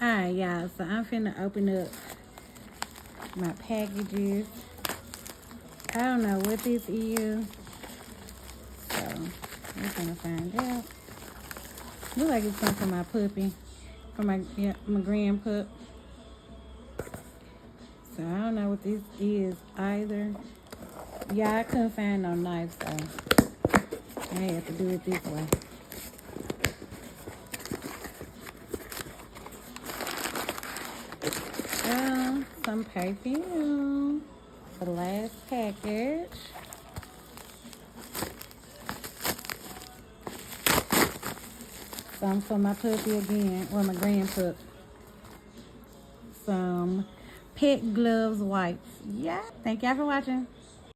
Alright, y'all. So I'm finna open up my packages. I don't know what this is. So we're gonna find out. Look like it's something for my puppy. For my grand pup. So I don't know what this is either. Yeah, I couldn't find no knife, so I had to do it this way. Some perfume. The last package. Some for my puppy again, or my grand pup. Some pet gloves wipes. Yeah. Thank y'all for watching.